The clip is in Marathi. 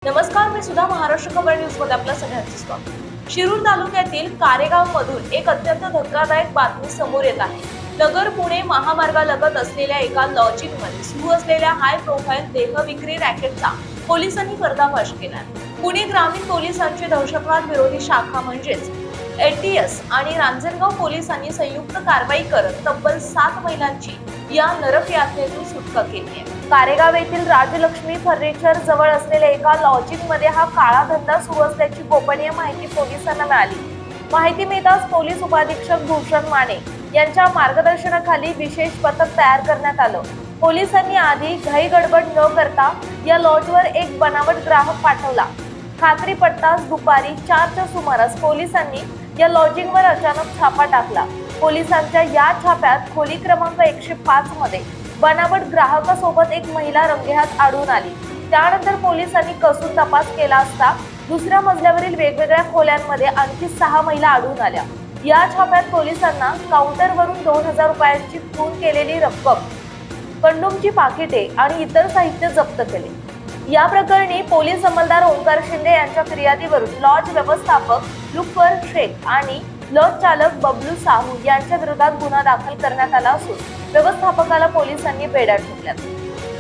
नमस्कार, मी सुद्धा महाराष्ट्र खबर न्यूज मध्ये आपलं सगळ्यांचं स्वागत। शिरूर तालुक्यातील कारेगाव मधून एक अत्यंत धक्कादायक बातमी समोर येत आहे। नगर पुणे महामार्गालगत असलेल्या एका लॉजिंग मध्ये सुरू असलेल्या हाय प्रोफाईल देह विक्री रॅकेटचा पोलिसांनी पर्दाफाश केला। पुणे ग्रामीण पोलिसांची दहशतवाद विरोधी शाखा म्हणजेच एटीएस आणि रांजणगाव पोलिसांनी संयुक्त कारवाई करत तब्बल 7 महिलांची या नरक यातनेतून सुटका केली आहे। कारेगाव येथील राजलक्ष्मी फर्निचर जवळ असलेल्या एका लॉजिंग मध्ये हा काळा धंदा सुरू असल्याची गोपनीय माहिती पोलिसांना मिळाली। माहिती मिळताच पोलीस उपाधीक्षक भूषण माने यांच्या मार्गदर्शनाखाली विशेष पथक तयार करण्यात आलं। पोलिसांनी आधी घाई गडबड न करता या लॉजवर एक बनावट ग्राहक पाठवला। खात्री पडताच दुपारी 4च्या सुमारास पोलिसांनी या लॉजिंगवर अचानक छापा टाकला। पोलिसांच्या या छाप्यात खोली क्रमांक 105 मध्ये बनावट ग्राहकासोबत एक महिला रंगेहात आढळून आली। त्यानंतर पोलिसांनी कसून तपास केला असता दुसऱ्या मजल्यावरील वेगवेगळ्या खोल्यांमध्ये आणखी 6 महिला आढळून आल्या। या छाप्यात पोलिसांना काउंटरवरून 2000 रुपयांची खून केलेली रक्कम, कंडोमची पाकिटे आणि इतर साहित्य जप्त केले। या प्रकरणी पोलीस अंमलदार ओंकार शिंदे यांच्या फिर्यादीवरून लॉज व्यवस्थापक लुकवर शेख आणि लॉज चालक बबलू साहू यांच्या विरोधात गुन्हा दाखल करण्यात आला असून व्यवस्थापकाला पोलिसांनी बेड्या ठोकल्यात।